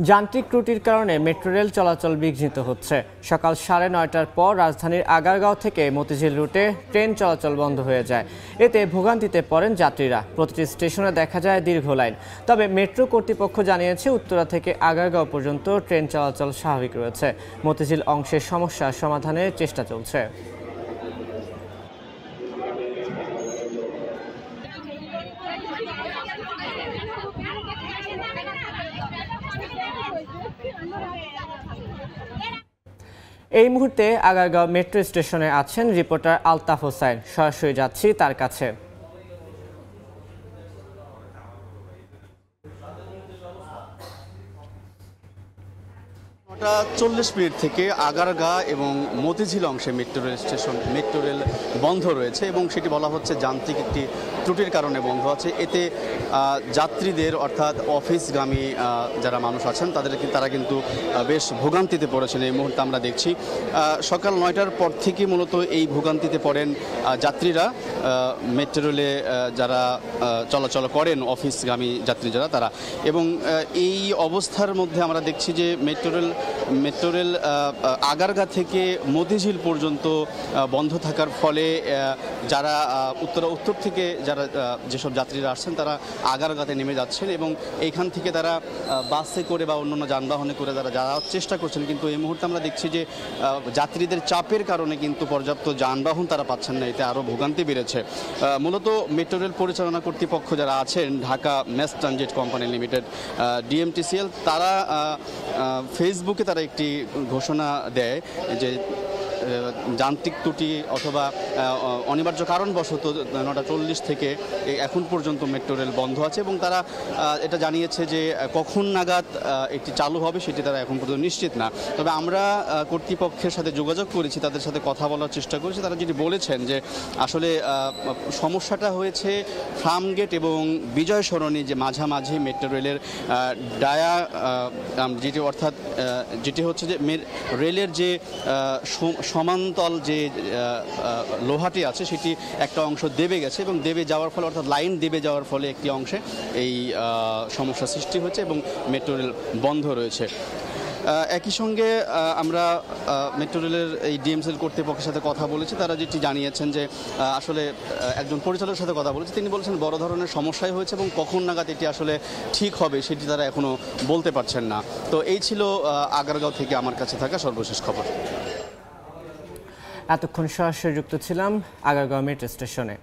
যান্ত্রিক ত্রুটির কারণে মেট্রো রেল চলাচল বিঘ্নিত হচ্ছে। সকাল 9:30টার পর রাজধানীর আগারগাঁও থেকে মতিঝিল রুটে ট্রেন চলাচল বন্ধ হয়ে যায়। এতে ভোগান্তিতে পড়েন যাত্রীরা। প্রতিটি স্টেশনে দেখা যায় দীর্ঘ লাইন। তবে মেট্রো কর্তৃপক্ষ জানিয়েছে উত্তরা থেকে আগারগাঁও পর্যন্ত ট্রেন চলাচল স্বাভাবিক রয়েছে। মতিঝিল অংশের সমস্যা সমাধানের চেষ্টা চলছে। এই মুহূর্তে আগারগাঁও মেট্রো স্টেশনে আছেন রিপোর্টার আলতাফ হোসাইন। সরাসরি যাচ্ছি তার কাছে। 9:40 থেকে আগারগাঁ এবং মতিঝিল অংশে মেট্রো রেল বন্ধ রয়েছে এবং সেটি বলা হচ্ছে যান্ত্রিক একটি ত্রুটির কারণে বন্ধ আছে। এতে যাত্রীদের অর্থাৎ অফিসগামী যারা মানুষ আছেন তারা কিন্তু বেশ ভোগান্তিতে পড়েছেন। এই মুহূর্তে আমরা দেখছি সকাল 9টার পর থেকে মূলত এই ভোগান্তিতে পড়েন যাত্রীরা। মেট্রো রেলে যারা চলাচল করেন অফিসগামী যাত্রী যারা তারা, এবং এই অবস্থার মধ্যে আমরা দেখছি যে মেট্রো রেল আগারগাঁ থেকে মতিঝিল পর্যন্ত বন্ধ থাকার ফলে যারা উত্তর থেকে যেসব যাত্রীরা আসছেন তারা আগারগাঁতে নেমে যাচ্ছেন এবং এইখান থেকে তারা বাসে করে বা অন্যান্য যানবাহনে করে তারা যাওয়ার চেষ্টা করছেন। কিন্তু এই মুহূর্তে আমরা দেখছি যে যাত্রীদের চাপের কারণে কিন্তু পর্যাপ্ত যানবাহন তারা পাচ্ছেন না। এতে আরও ভোগান্তি বেড়েছে। মূলত মেট্রো রেল পরিচালনা কর্তৃপক্ষ যারা আছেন Dhaka mass transit company limited DMTCL, তারা ফেসবুকে তারা একটি ঘোষণা দেয় যে যান্ত্রিক ত্রুটি অথবা অনিবার্য কারণবশত 9:40 থেকে এখন পর্যন্ত মেট্রো রেল বন্ধ আছে এবং তারা এটা জানিয়েছে যে কখন নাগাদ এটি চালু হবে সেটি তারা এখন পর্যন্ত নিশ্চিত না। তবে আমরা কর্তৃপক্ষের সাথে যোগাযোগ করেছি, তাদের সাথে কথা বলার চেষ্টা করেছি। তারা যেটি বলেছেন যে আসলে সমস্যাটা হয়েছে ফার্মগেট এবং বিজয় সরণি যে মাঝামাঝি মেট্রো রেলের ডায়া যেটি হচ্ছে যে রেলের যে সমান্তল যে লোহাটি আছে সেটি একটা অংশ দেবে গেছে এবং দেবে যাওয়ার ফলে অর্থাৎ লাইন দেবে যাওয়ার ফলে একটি অংশে এই সমস্যা সৃষ্টি হচ্ছে এবং মেট্রো রেল বন্ধ রয়েছে। একই সঙ্গে আমরা মেট্রো রেলের এই DMCL কর্তৃপক্ষের সাথে কথা বলেছি। তারা যেটি জানিয়েছেন যে আসলে একজন পরিচালকের সাথে কথা বলেছি, তিনি বলেছেন বড় ধরনের সমস্যাই হয়েছে এবং কখন নাগাদ এটি আসলে ঠিক হবে সেটি তারা এখনও বলতে পারছেন না। তো এই ছিল আগারগাঁও থেকে আমার কাছে থাকা সর্বশেষ খবর। এতক্ষণ সরাসরি যুক্ত ছিলাম আগারগাঁও মেট্রো স্টেশনে।